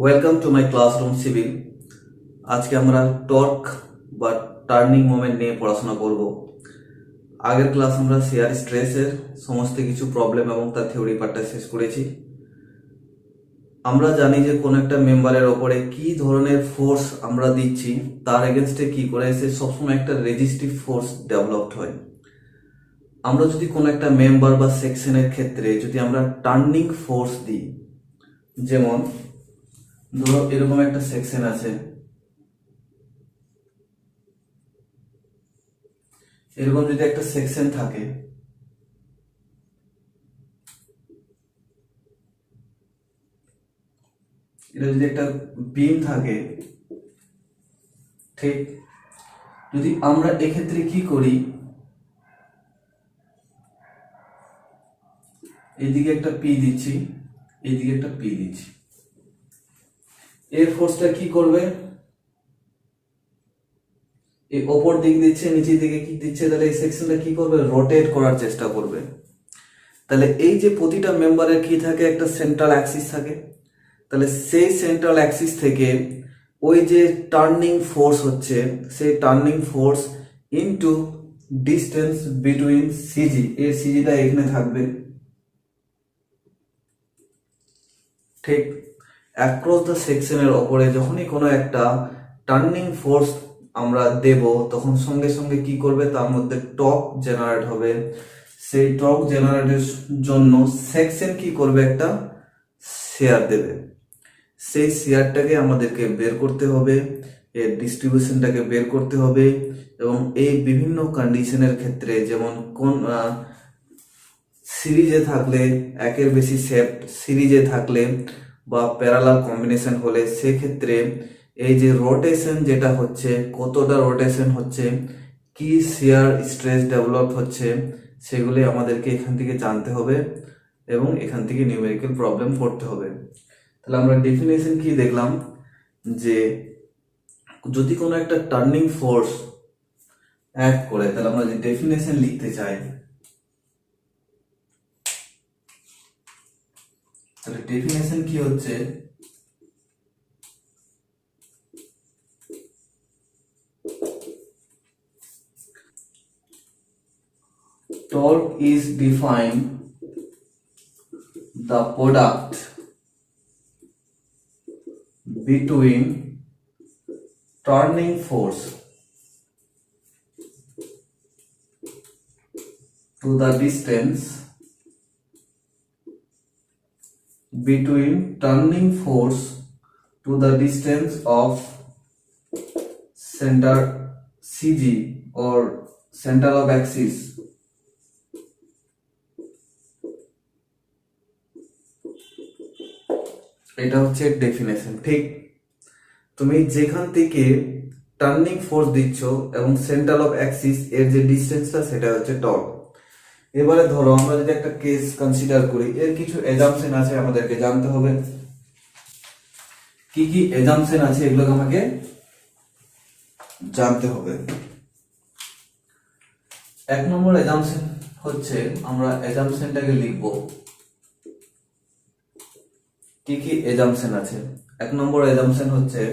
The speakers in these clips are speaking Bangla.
Welcome to my classroom civil. আজকে আমরা টর্ক বা টার্নিং মোমেন্ট নিয়ে পড়াশোনা করব। আগের ক্লাস আমরা শেয়ার স্ট্রেসের সমস্ত কিছু প্রবলেম এবং তার থিওরি পার্টটা শেষ করেছি। আমরা জানি যে কোন একটা মেম্বারের ওপরে কি ধরনের ফোর্স আমরা দিচ্ছি, তার এগেনস্টে কি করে সে সবসময় একটা রেজিস্টিভ ফোর্স ডেভেলপড হয়। আমরা যদি কোনো একটা মেম্বার বা সেকশনের ক্ষেত্রে যদি আমরা টার্নিং ফোর্স দিই, যেমন ধরো এরকম একটা সেকশন আছে, এরকম যদি একটা সেকশন থাকে, এটা যদি একটা বিম থাকে, ঠিক, যদি আমরা এক্ষেত্রে কি করি, এইদিকে একটা পি দিচ্ছি, এইদিকে একটা পি দিচ্ছি, এর ফোর্সটা কি করবে, এই ওপর দিক দিচ্ছে, নিচের দিকে কি দিচ্ছে, তাহলে এই সেকশনটা কি করবে, রোটেট করার চেষ্টা করবে। তাহলে এই যে প্রতিটা মেম্বারের কি থাকে, একটা সেন্ট্রাল অ্যাক্সিস থাকে, তাহলে সেই সেন্ট্রাল অ্যাক্সিস থেকে ওই যে টার্নিং ফোর্স হচ্ছে, সেই turning force into distance between CG, এর সিজিটা এখানে থাকবে, ঠিক, অ্যাক্রস দ্য সেকশনের ওপরে যখনই কোনো একটা টার্নিং ফোর্স আমরা দেব, তখন সঙ্গে সঙ্গে কি করবে, তার মধ্যে টর্ক জেনারেট হবে। সেই টর্ক জেনারেটের জন্য সেকশন কি করবে, একটা শেয়ার দেবে। সেই শেয়ারটাকে আমাদেরকে বের করতে হবে, এর ডিস্ট্রিবিউশনটাকে বের করতে হবে, এবং এই বিভিন্ন কন্ডিশনের ক্ষেত্রে, যেমন কোন সিরিজে থাকলে, একের বেশি সেট সিরিজে থাকলে বা প্যারালাল কম্বিনেশন হলে, সেক্ষেত্রে এই যে রোটেশন যেটা হচ্ছে, কতটা রোটেশন হচ্ছে, কি শিয়ার স্ট্রেস ডেভেলপ হচ্ছে, সেগুলি আমাদেরকে এখান থেকে জানতে হবে এবং এখান থেকে নিউমেরিক্যাল প্রবলেম করতে হবে। তাহলে আমরা ডেফিনেশন কি দেখলাম, যে যদি কোনো একটা টার্নিং ফোর্স অ্যাক্ট করে, তাহলে আমরা যে ডেফিনেশন লিখতে চাই, তাহলে ডেফিনেশন কি হচ্ছে, torque is defined the product between turning force to the distance between turning force to the distance of center CG or center of axis এটা হচ্ছে ডেফিনেশন। ঠিক, তুমি যেখান থেকে টার্নিং ফোর্স দিচ্ছ এবং সেন্টার অফ অ্যাক্সিস এর যে ডিসটেন্সটা, সেটা হচ্ছে টর্ক। এবারে ধরো আমরা যদি একটা কেস কনসিডার করি, এর কিছু এজাম্পশন আছে, আমাদেরকে জানতে হবে কি কি এজাম্পশন আছে, এগুলোকে আমাকে জানতে হবে। এক নম্বর এজাম্পশন হচ্ছে, আমরা এজাম্পশনটাকে লিখব, কি কি এজাম্পশন আছে। এক নম্বর এজাম্পশন হচ্ছে,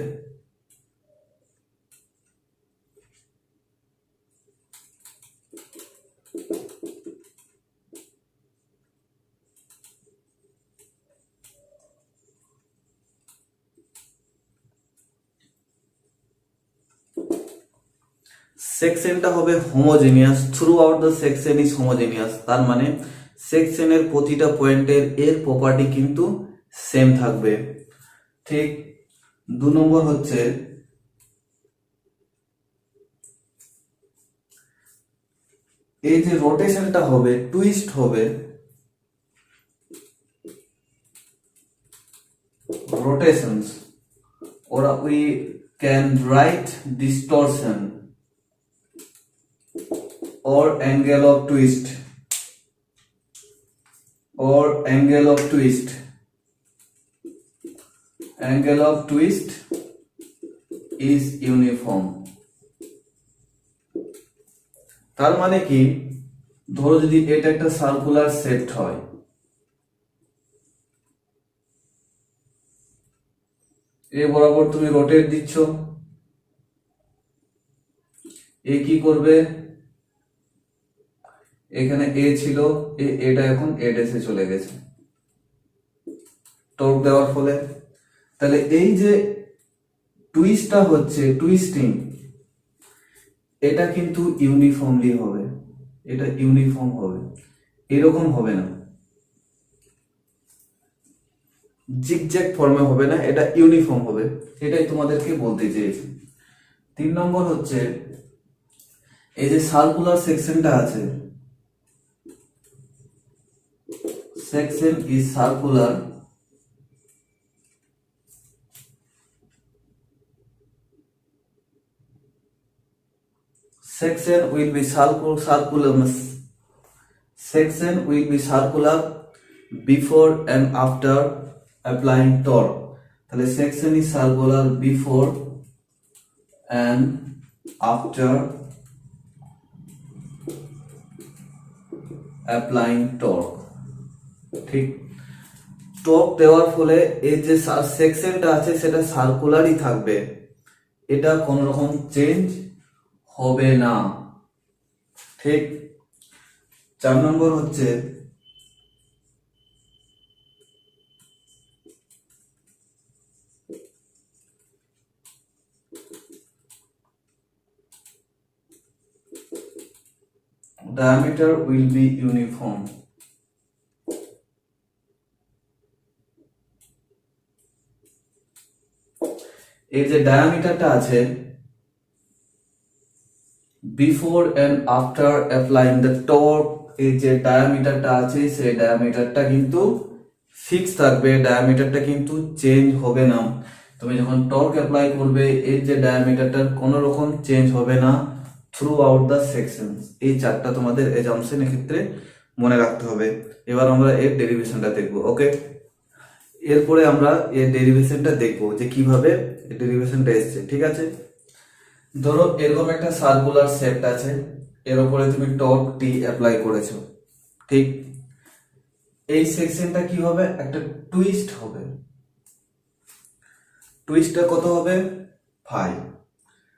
সেকশনটা হবে homogeneous, through out the section is homogeneous. তার মানে সেকশনের প্রতিটা পয়েন্টের এর প্রপার্টি কিন্তু সেম থাকবে, ঠিক। দু নম্বর হচ্ছে, এই যে রোটেশনটা হবে, টুইস্ট হবে, rotations, or we can write distortion or angle of twist, or angle of twist, angle of twist is uniform। তার মানে কি, ধরো যদি এটা একটা সার্কুলার সেট হয়, এ বরাবর তুমি রোটেট দিচ্ছ, এ কি করবে, এখানে এ ছিল, এটা এখন এ ডেসে চলে গেছে টর্ক দেওয়ার ফলে। তাহলে এই যে টুইস্টটা হচ্ছে, টুইস্টিং, এটা কিন্তু ইউনিফর্মলি হবে, এটা ইউনিফর্ম হবে, এরকম হবে না, জিগজ্যাগ ফর্মে হবে না, এটা ইউনিফর্ম হবে। এটাই তোমাদেরকে বলতে চেয়েছি। 3 নম্বর হচ্ছে এই যে সার্কুলার সেকশনটা আছে, section is circular, section will be circular, section will be circular before and after applying torque। তাহলে section is circular before and after applying torque। ঠিক, টর্ক দেওয়ার ফলে এই যে সেকশনটা আছে সেটা সার্কুলারই থাকবে, এটা কোন রকম চেঞ্জ হবে না। ঠিক। 4 নম্বর হচ্ছে diameter will be uniform। এই যে ডায়ামিটারটা আছে, before and after applying the torque, এই যে ডায়ামিটারটা আছে সেই ডায়ামিটারটা কিন্তু ফিক্স থাকবে, ডায়ামিটারটা কিন্তু চেঞ্জ হবে না। তুমি যখন টর্ক অ্যাপ্লাই করবে এর যে ডায়ামিটারটার কোনো রকম চেঞ্জ হবে না থ্রু আউট দ্য সেকশন। এই চারটা তোমাদের এজাম্পশনের ক্ষেত্রে মনে রাখতে হবে। এবার আমরা এর ডেরিভেশনটা দেখবো। ওকে, এরপরে আমরা এর ডেরিভেশনটা দেখবো যে কিভাবে ডেরিভেশনটা এসছে। ঠিক আছে, ধরো এরকম একটা সার্কুলার শেপ আছে, এর উপরে তুমি টর্ক টি অ্যাপ্লাই করেছো। ঠিক, এই সেকশনটা কি হবে, একটা টুইস্ট হবে, টুইস্টটা কত হবে, ফাই।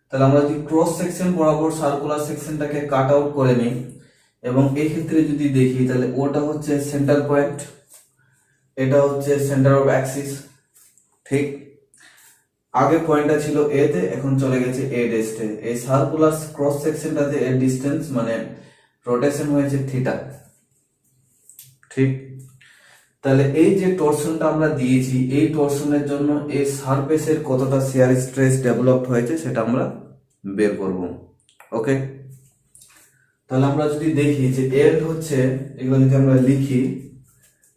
তাহলে আমরা যদি ক্রস সেকশন বরাবর সার্কুলার সেকশনটাকে কাট আউট করে নিই এবং এই ক্ষেত্রে যদি দেখি তাহলে ওটা হচ্ছে সেন্টার পয়েন্ট, এটা হচ্ছে সেন্টার অফ অ্যাক্সিস। ঠিক, আগে পয়েন্টটা ছিল এ তে, এখন চলে গেছে এ ডেস্টে। এই সার্কুলার ক্রস সেকশনটাতে এর ডিসটেন্স মানে রোটেশন হয়েছে থিটা। ঠিক, তাহলে এই যে টরশনটা আমরা দিয়েছি, এই টরশনের জন্য এই সারফেসের কতটা শিয়ার স্ট্রেস ডেভেলপড হয়েছে সেটা আমরা বের করব। ওকে, তাহলে আমরা যদি দেখি যে এল হচ্ছে, এগুলো যদি আমরা লিখি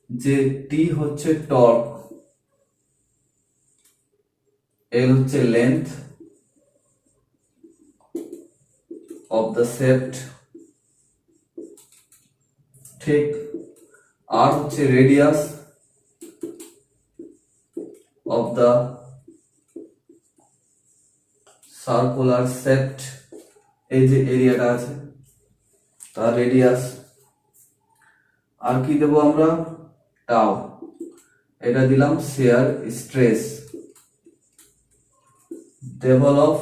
যে টি হচ্ছে টর্ক, এল হচ্ছে লেন্থ অফ দ্য শেফট, ঠিক, আর হচ্ছে radius of the circular shift, এই যে এরিয়াটা আছে তার রেডিয়াস, আর কি দেবো আমরা, টাও, এটা দিলাম shear stress develop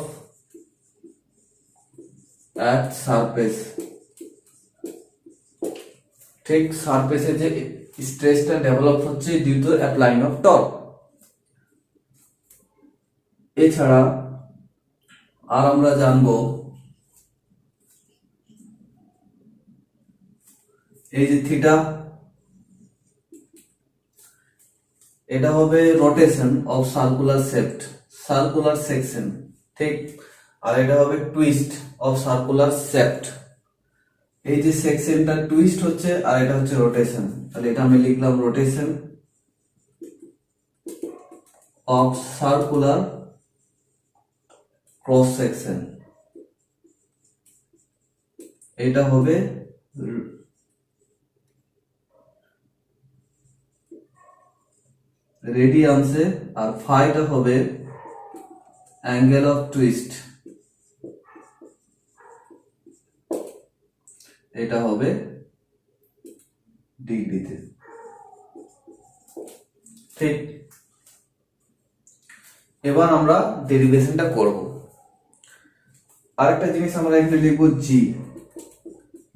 at surface. ঠিক, সারফেসে যে স্ট্রেসটা ডেভেলপ হচ্ছে due to applying of torque. এছাড়া আর আমরা জানবো এই যে থিটা, এটা হবে rotation of circular shaft, circular section. ঠিক, আর এটা হবে টুইস্ট অফ সার্কুলার শেফট। এই যে সেকশনটা টুইস্ট হচ্ছে আর এটা হচ্ছে রোটেশন, তাহলে এটা আমি লিখলাম rotation of circular cross section. এটা হবে রেডিয়ান্সে, আর ফাইটা হবে অ্যাঙ্গেল অফ টুইস্ট, এটা হবে ডিগ্রিতে। ঠিক, এবার আমরা ডেরিভেশনটা করব। আরেকটা জিনিস আমরা এখানে লিখব G,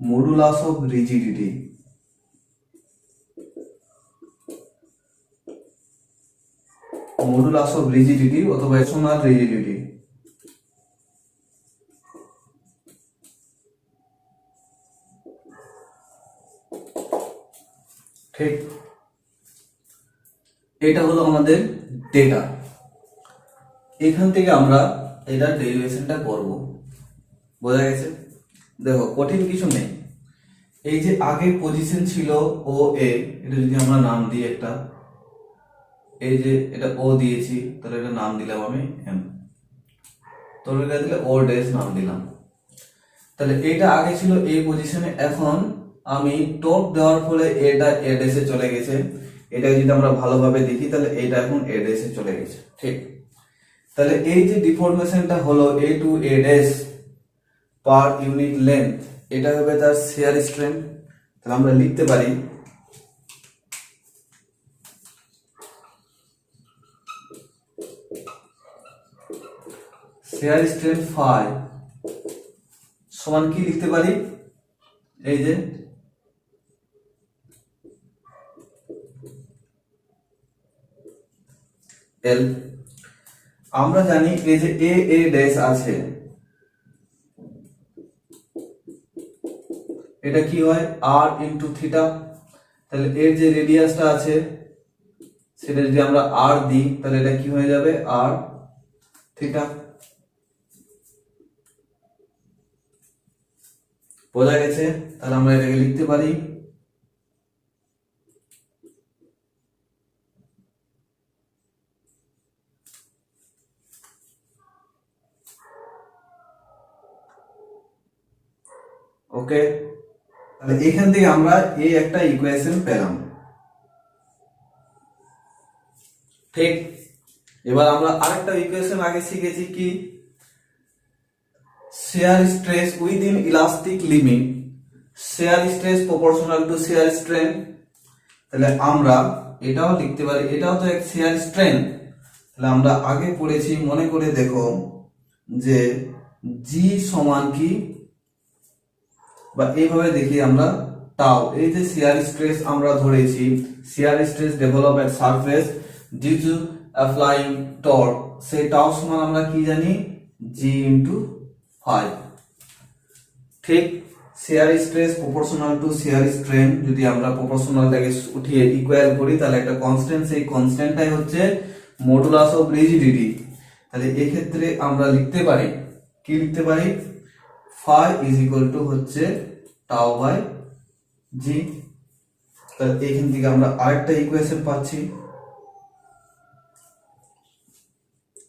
modulus of rigidity. Modulus of rigidity অথবা এক্সটার্নাল রিজিডিটি। ঠিক, এটা হলো আমাদের ডেটা। এখান থেকে আমরা এটা ডেরিভেশনটা করব। বোঝা গেছে? দেখো কঠিন কিছু নেই। এই যে আগে পজিশন ছিল ও এ, এটা যদি আমরা নাম দিই একটা, এই যে এটা ও দিয়েছি, তাহলে এটা নাম দিলাম আমি এম, তাহলে এটা দিলে ও ড্যাশ নাম দিলাম। তাহলে এটা আগে ছিল এই পজিশনে, এখন আমি টপ দেওয়ার ফলে এটা এ ড্যাশে চলে গেছে। এটা যদি আমরা ভালোভাবে দেখি তাহলে এটা এখন এ ড্যাশে চলে গেছে। ঠিক, তাহলে এই যে ডিফরমেশনটা হলো এ two a dash per unit length, এটা হবে তার শিয়ার স্ট্রেন্থ। তাহলে আমরা লিখতে পারি শিয়ার স্ট্রেন্থ ফাই সমান কি লিখতে পারি, এই যে এল। আমরা জানি এই যে এ এ ড্যাশ আছে, এটা কি হয় আর ইন্টু থিটা। তাহলে এর যে রেডিয়াসটা আছে সেটা যদি আমরা আর দিই তাহলে এটা কি হয়ে যাবে আর থিটা। বোঝা গেছে? তাহলে আমরা এটাকে লিখতে পারি ওকে। তাহলে এখান থেকে আমরা এই একটা ইকুয়েশন পেলাম। ঠিক, এবার আমরা আরেকটা ইকুয়েশন আগে শিখেছি কি, shear stress within elastic limit, shear stress proportional to shear strain। তাহলে আমরা এটাও লিখতে পারি, এটাও তো এক shear strain। তাহলে আমরা আগে পড়েছি, মনে করে দেখো যে জি সমান কি, বা এইভাবে দেখি আমরা টাও, এই যে শিয়ার স্ট্রেস আমরা ধরেছি, shear stress develop at surface due to applying torque, সেই টাও সমান আমরা কি জানি জি ইনটু ফাই। ঠিক, shear stress proportional to shear strain, যদি আমরা প্রপোর্শনালটাকে উঠিয়ে ইকুয়াল করি তাহলে একটা কনস্ট্যান্ট, সেই কনস্ট্যান্টটাই হচ্ছে মডুলাস অফ রিজিডিটি। তাহলে এই ক্ষেত্রে আমরা লিখতে পারি কি, লিখতে পারি ফাই ইজ ইকুয়াল টু হচ্ছে টাও বাই জি। তাহলে এখান থেকে আমরা আরেকটা ইকুয়েশন পাচ্ছি।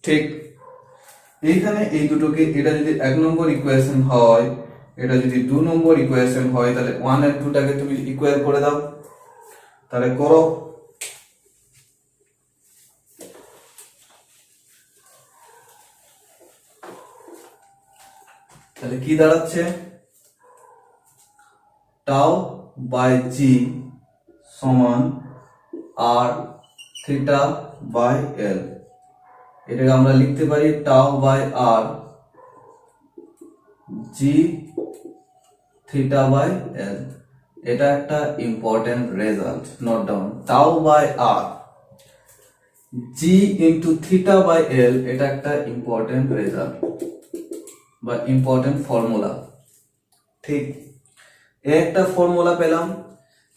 ঠিক, এইখানে এই দুটোকে, এটা যদি 1 নম্বর ইকুয়েশন হয়, এটা যদি 2 নম্বর ইকুয়েশন হয়, তাহলে 1 আর 2 টাকে তুমি ইকুয়াল করে দাও। তাহলে করো, তাহলে কি দাঁড়াচ্ছে টাও বাই জি সমান আর থিটা বাই এল। এটাকে আমরা লিখতে পারি tau by R G theta by L. এটা একটা important result, note down, tau by R G into theta by L, এটা একটা ইম্পর্টেন্ট রেজাল্ট বা ইম্পর্টেন্ট ফর্মুলা। ঠিক, একটা ফর্মুলা পেলাম।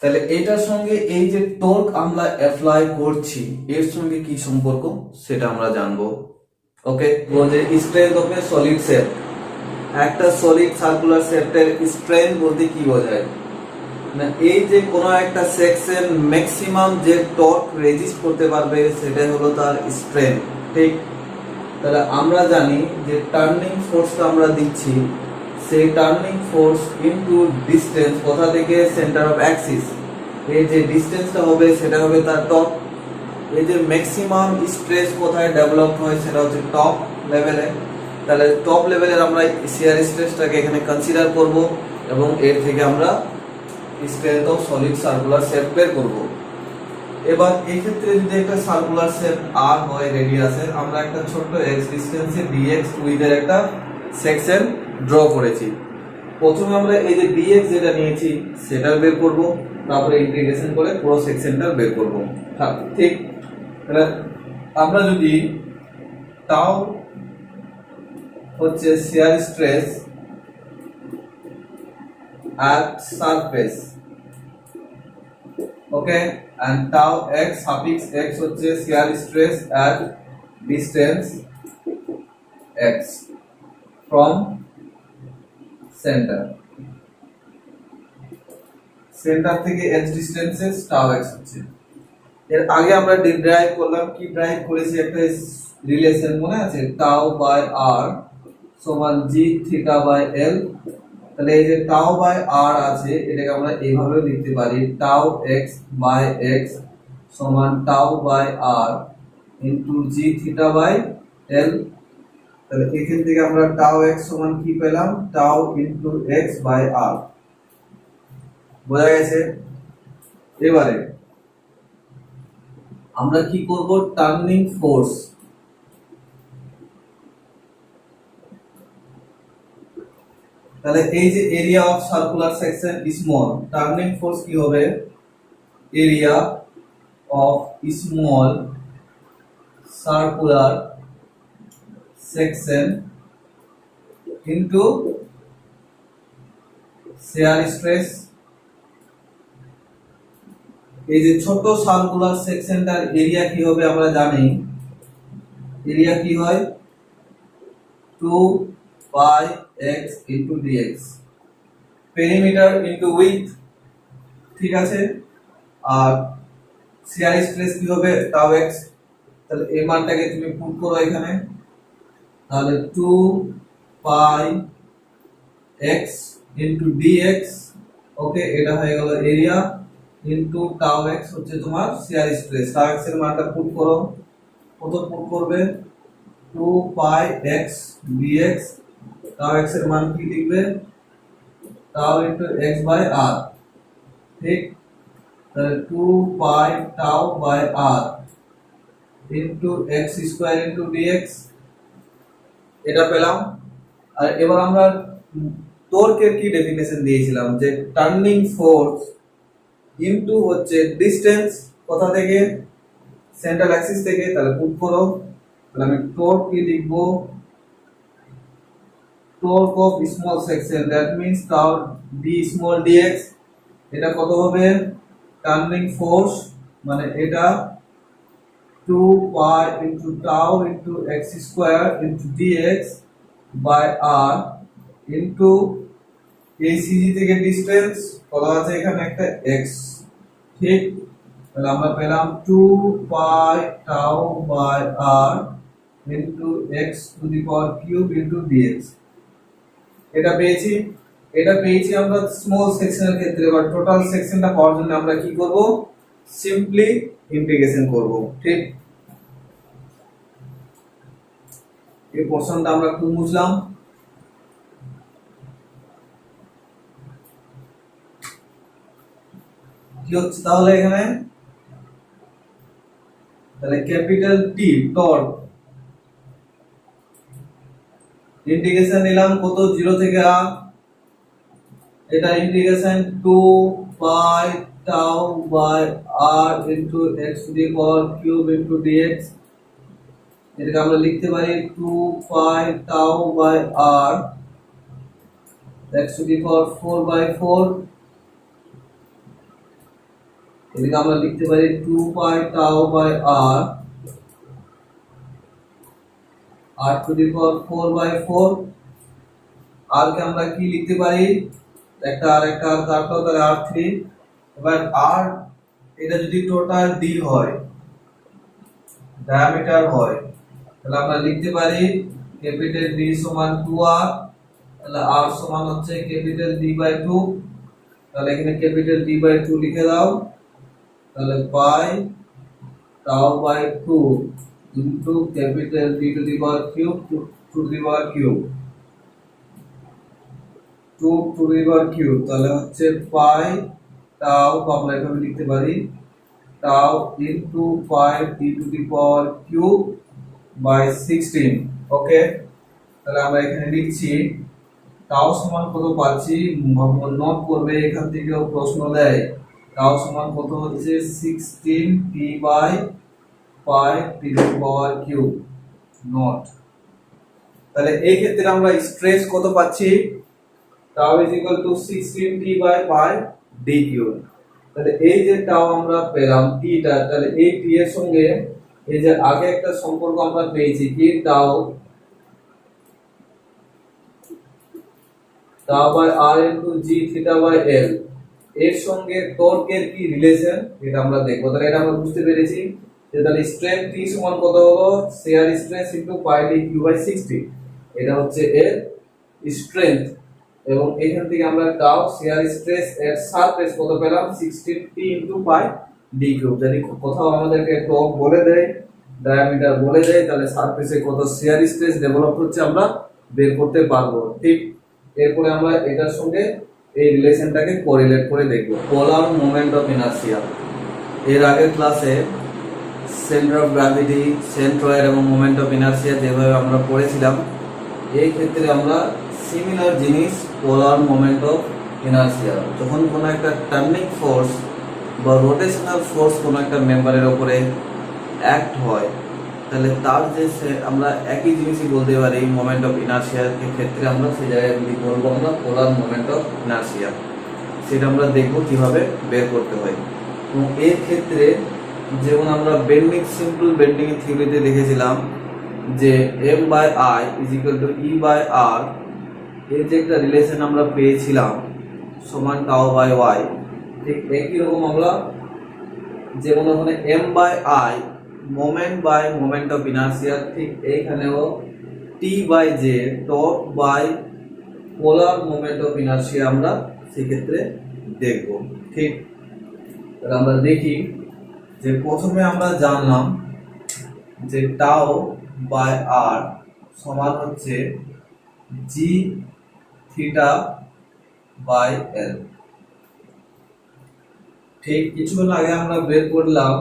তাহলে এটার সঙ্গে এই যে টর্ক আমরা অ্যাপ্লাই করছি এর সঙ্গে কি সম্পর্ক সেটা আমরা জানবো। ওকে, বলছে strength of A solid shape, একটা সলিড সার্কুলার শেপের স্ট্রেংথ বলতে কি বোঝায় না, এই যে কোনো একটা সেকশন ম্যাক্সিমাম যে টর্ক রেজিস্ট করতে পারবে সেটাই হলো তার স্ট্রেংথ। ঠিক, তাহলে আমরা জানি যে টার্নিং ফোর্সটা আমরা দিচ্ছি, সেই টার্নিং ফোর্স ইনটু ডিসটেন্স কোথা থেকে সেন্টার অফ অ্যাক্সিস, এই যে ডিসটেন্সটা হবে সেটা হবে তার টপ। এই যে ম্যাক্সিমাম স্ট্রেস কোথায় ডেভেলপ হয় সেটা হচ্ছে টপ লেভেলে। তাহলে টপ লেভেলের আমরা শিয়ার স্ট্রেসটাকে এখানে কনসিডার করব এবং এর থেকে আমরা strength of solid circular shape বের করব। এবার এই ক্ষেত্রে যদি একটা সার্কুলার শেপ আর হয় রেডিয়াসের, আমরা একটা ছোট্ট x ডিসটেন্সে dx উইথের একটা সেকশন ড্র করেছি। প্রথমে আমরা এই যে dx যেটা নিয়েছি সেটা বের করব, তারপরে ইন্টিগ্রেশন করে পুরো সেকশনটা বের করব। ঠিক, তাহলে আমরা যদি টাউ হচ্ছে shear stress at surface, okay, and tau x suffix x হচ্ছে shear stress at distance x from center থেকে x ডিসটেন্সে tau x হচ্ছে। এর আগে আমরা ডিরাইভ করলাম, কি ড্রাইভ করেছি, একটা রিলেশন মনে আছে, tau বাই r সমান g থিটা বাই l। তাহলে এই যে টাউ বাই আর আছে, এটাকে আমরা এইভাবে লিখতে পারি, টাউ এক্স বাই এক্স সমান tau by r into g theta by l. তাহলে এখান থেকে আমরা টাউ এক্স সমান কি পেলাম, tau into x by r. বোঝা গেছে? এবারে আমরা কি করব, টার্নিং ফোর্স, তাহলে এই যে area of circular section small, turning force কি হবে, area of small circular section into shear stress. এই যে ছোট সার্কুলার সেকশনটার এরিয়া কি হবে আমরা জানি, এরিয়া কি হয় 2 pi x into dx, perimeter into with, ঠিক আছে। আর শিয়ার স্ট্রেস কি হবে টাউ x, তাহলে এই মানটাকে তুমি পুট করো এখানে, তাহলে 2 পাই x ইনটু dx, ওকে, এটা হয়ে গেল এরিয়া ইনটু টাউ x হচ্ছে তোমার শিয়ার স্ট্রেস। টাউ x এর মানটা পুট করো, কত পুট করবে, 2 pi x dx, tau x এর মান কি লিখবে, tau into x by r, ঠিক। তাহলে 2 pi tau by r into x square into dx, এটা পেলাম। আর এবার আমরা টর্কের কি ডেফিনেশন দিয়েছিলাম, যে টার্নিং ফোর্স ইনটু হচ্ছে ডিসটেন্স, কোথা থেকে, সেন্ট্রাল অ্যাক্সিস থেকে। তাহলে পুট করো, তাহলে আমি টর্ক কি লিখবো, torque of small section, that means tau d small dx, এটা কত হবে, টার্নিং ফোর্স মানে এটা 2 pi into tau into x square into dx by r into এই সিজি থেকে ডিসটেন্স কত আছে এখানে একটা x, ঠিক। তাহলে আমরা পেলাম 2 pi tau by r into x to the power cube into dx, এটা পেয়েছি। এটা পেয়েছি আমরা স্মল সেকশনের ক্ষেত্রে। এবার টোটাল সেকশনটা পাওয়ার জন্য আমরা কি করব, সিম্পলি ইন্টিগ্রেশন করব, ঠিক। এই পোরশনটা আমরা একটু বুঝলাম। কি হচ্ছে তাহলে এখানে, তাহলে ক্যাপিটাল টি টর্ক, ইন্টিগ্রেশন নিলাম কত, 0 থেকে r, এটা integration 2 pi tau by r into x to the power cube into dx, এটাকে আমরা লিখতে পারি 2 pi tau by r x to the power 4 by 4, এটাকে আমরা লিখতে পারি 2 pi tau by r to the power 4 by 4। আর কে আমরা কি লিখতে পারি, একটা আর কাটলো, তাহলে r3। এবার r এটা যদি টোটাল d হয়, ডায়ামিটার হয়, তাহলে আমরা লিখতে পারি ক্যাপিটাল D সমান 2r, তাহলে r সমান হচ্ছে ক্যাপিটাল D বাই 2, তাহলে এখানে ক্যাপিটাল D বাই 2 লিখে দাও, তাহলে pi tau by 2 into capital D to the power cube to the power cube 2 to the power cube, তাহলে হচ্ছে পাই টাউ, আমরা এভাবে লিখতে পারি tau into 5 t to the power cube by 16। ওকে, তাহলে আমরা এখানে লিখছি টাও সমান কত পাচ্ছি, নোট করবে, এখান থেকেও প্রশ্ন দেয়। টাও সমান কত হচ্ছে 16 t by 5 t to the power cube not. তাহলে এই ক্ষেত্রে আমরা স্ট্রেস কত পাচ্ছি, টাও is equal two 16 t by 5 d cube. তাহলে এই যে টাও আমরা পেলাম টিটা, তাহলে এই টি এর সঙ্গে এই যে আগে একটা সম্পর্ক আমরা পেয়েছি কি tau tau by r into g theta by l, এর সঙ্গে টর্কের কি রিলেশন এটা আমরা দেখবো। তাহলে এটা আমরা বুঝতে পেরেছি যে তাহলে স্ট্রেন টি সমান কত হলো, shear stress into pi d cube by 60, এটা হচ্ছে এর স্ট্রেংথ। এবং এখান থেকে আমরা টাও শেয়ার স্ট্রেস এর সারফেস কত পেলাম 16 টি ইনটু পাই ডি কিউব। যদি কোথাও আমাদেরকে টর্ক বলে দেয়, ডায়ামিটার বলে দেয়, তাহলে সারফেসে কত শেয়ার স্ট্রেস ডেভেলপ হচ্ছে আমরা বের করতে পারবো। ঠিক, এরপরে আমরা এটার সঙ্গে এই রিলেশনটাকে কোরিলেট করে দেখব। পোলার মোমেন্ট অফ ইনার্সিয়া, এর আগের ক্লাসে সেন্টার অফ গ্র্যাভিটি, সেন্ট্রয়েড এবং মোমেন্ট অফ ইনার্সিয়া যেভাবে আমরা পড়েছিলাম, এই ক্ষেত্রে আমরা সিমিলার জিনিস পোলার মোমেন্ট অফ ইনার্সিয়া, যখন কোনো একটা টার্নিং ফোর্স বা রোটেশনাল ফোর্স কোনো একটা মেম্বারের উপরে অ্যাক্ট হয়, তাহলে তার যে আমরা একই জিনিসই বলতে পারি মোমেন্ট অফ ইনার্সিয়ার ক্ষেত্রে আমরা সেই জায়গায় বলবো আমরা পোলার মোমেন্ট অফ ইনার্সিয়া। সেটা আমরা দেখবো কিভাবে বের করতে হয়। এবং এর ক্ষেত্রে যেমন আমরা বেন্ডিং, সিম্পল বেন্ডিং থিওরিতে দেখেছিলাম যে M by I is equal to E by R, এর যে একটা রিলেশন আমরা পেয়েছিলাম সমান টাও বাই ওয়াই, ঠিক একই রকম আমরা যেমন ওখানে M by I moment by moment of inertia, ঠিক এইখানেও T by J torque by polar moment of inertia আমরা সেক্ষেত্রে দেখব। ঠিক, তাহলে আমরা দেখি যে প্রথমে আমরা জানলাম যে টাও বাই আর সমান হচ্ছে জি থিটা বাই এল। ঠিক কিছুক্ষণ আগে আমরা বের করলাম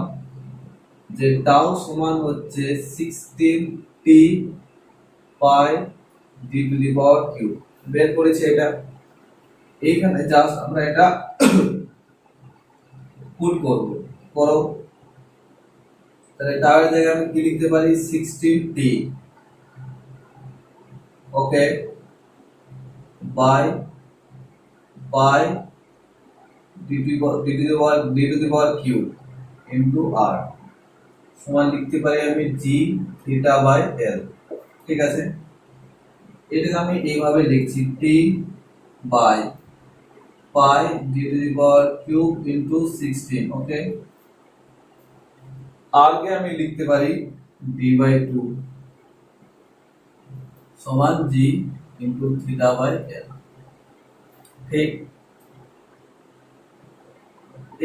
যে টাও সমান হচ্ছে 16 T by D to the power Q, বের করেছি এটা। এইখানে জাস্ট আমরা এটা পুট করো। তাহলে টাওয়ের জায়গায় আমি কি লিখতে পারি 16 T, okay, by D to the power Q into R সমান লিখতে পারি আমি জি থিটা বাই এল। ঠিক আছে, এটাকে আমি এইভাবে লিখছি T by pi D to the power cube into 16। Okay, R কে আমি লিখতে পারি ডি বাই 2 সমান G into theta by L. ঠিক,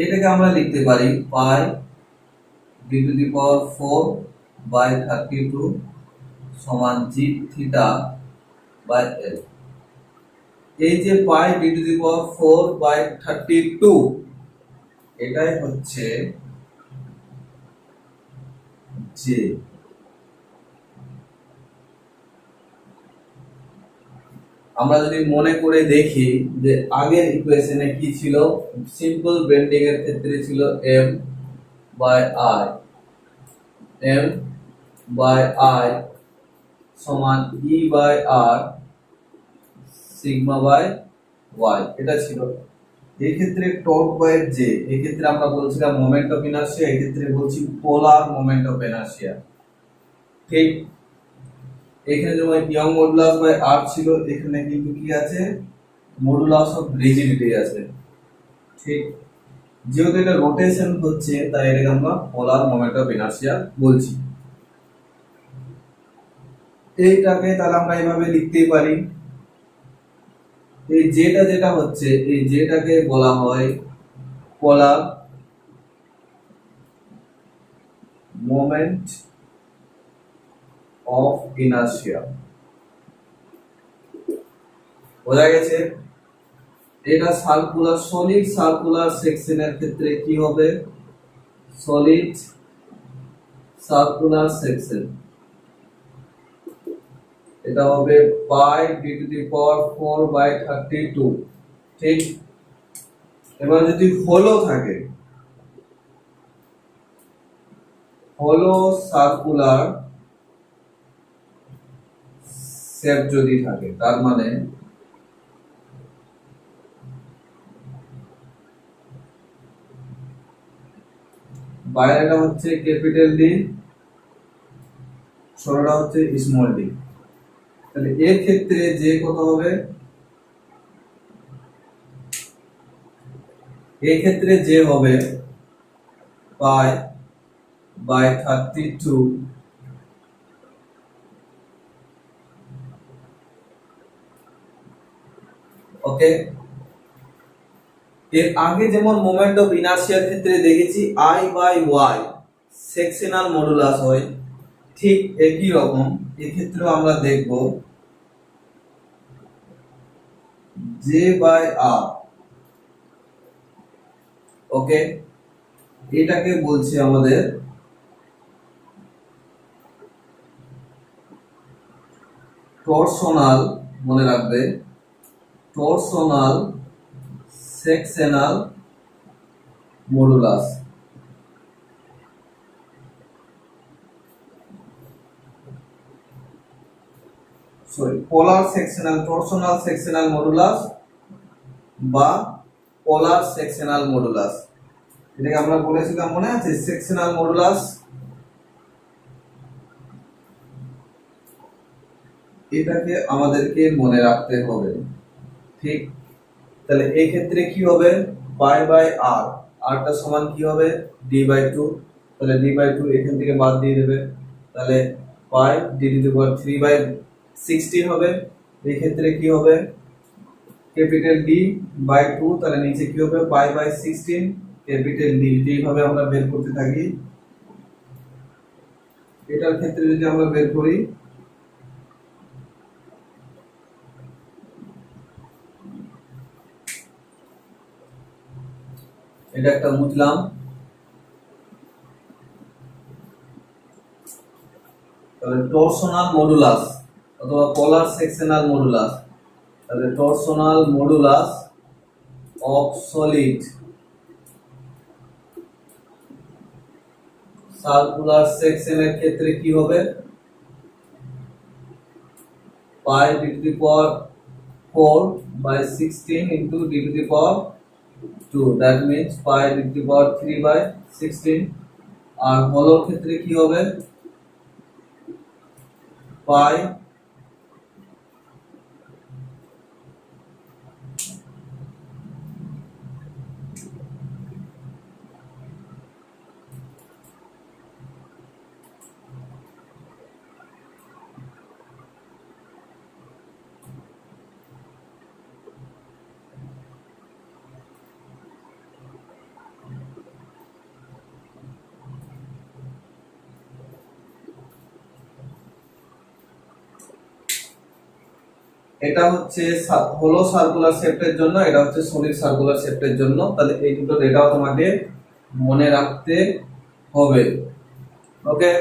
এটাকে আমরা লিখতে পারি pi D to the power 4 by 32 সমান জি থিটা বাই এল। এই যে pi D to the power 4 by 32, এটাই হচ্ছে জে। আমরা যদি মনে করে দেখি যে আগের ইকুয়েশনে কি ছিল, সিম্পল বেন্ডিং এর ক্ষেত্রে ছিল এম বাই আই সমান E by R sigma by Y, এটা ছিল। এই ক্ষেত্রে টর্ক বাই জে, এই ক্ষেত্রে আমরা বলছিলাম মোমেন্ট অফ ইনার্সিয়া, এই ক্ষেত্রে বলছি পোলার মোমেন্ট অফ ইনার্সিয়া। ঠিক, এখানে যেমন ইয়ং মডুলাস বাই আর ছিল, এখানে কিন্তু কি আছে মডুলাস অফ রিজিডিটি আছে। ঠিক, যেহেতু এটা রোটেশন হচ্ছে তাই এটাকে আমরা পোলার মোমেন্ট অফ ইনার্সিয়া বলছি। এইটাকে তাহলে আমরা এইভাবে লিখতেই পারি। এই যেটা হচ্ছে, এই যেটাকে বলা হয় পোলার মোমেন্ট অফ ইনার্সিয়া। বোঝা গেছে? এটা সার্কুলার, সলিড সার্কুলার সেকশনের ক্ষেত্রে কি হবে, সলিড সার্কুলার সেকশন, এটা হবে পাই ডি টু দি পাওয়ার 4/32। ঠিক, এবার যদি হলো থাকে, হলো সার্কুলার শেপ যদি থাকে, তার মানে বাইরেটা হচ্ছে ক্যাপিটাল ডি, ছোটটা হচ্ছে স্মল ডি। তাহলে এর ক্ষেত্রে যে কত হবে, এই ক্ষেত্রে যে হবে π/32। ওকে, এর আগে যেমন মোমেন্ট অফ ইনার্সিয়ার ক্ষেত্রে দেখেছি I/Y সেকশনাল মডুলাস হয়, ঠিক একই রকম এক্ষেত্রেও আমরা দেখব J/R। ওকে, এটাকে বলছি আমাদের টরশনাল, মনে রাখবে, টরশনাল সেকশনাল মডুলাস। পোলার সেকশনাল, টরশনাল সেকশনাল মডুলাস বা পোলার সেকশনাল মডুলাস, এটাকে আমরা বলেছিলাম মনে আছে সেকশনাল মডুলাস। এটাকে আমাদেরকে মনে রাখতে হবে। ঠিক, তাহলে এই ক্ষেত্রে কি হবে, π/r, rটা সমান কি হবে d/2। তাহলে d/2 এখান থেকে বাদ দিয়ে দেবে, তাহলে পাই d টু দি পাওয়ার 3/16 হবে। এই ক্ষেত্রে কি হবে, ক্যাপিটাল D/2, তাহলে নিচে কি হবে π/16 ক্যাপিটাল D। এইভাবে আমরা বের করতে থাকি। এটার ক্ষেত্রে যদি আমরা বের করি, এটা একটা মুছলাম, তাহলে টরশনাল মডুলাস অথবা পোলার সেকশনাল মডুলাস, তাহলে torsional modulus of solid circular সেকশনের ক্ষেত্রে কি হবে, পাই d to the power 4/16 into d to the power 2, that means pi d to the power 3/16। আর হলোর ক্ষেত্রে কি হবে, পাই এটা হচ্ছে হলো সার্কুলার শেপের জন্য, এটা হচ্ছে সলিড সার্কুলার শেপের জন্য। তাহলে এই দুটো ডেটাও তোমাকে মনে রাখতে হবে। ওকে।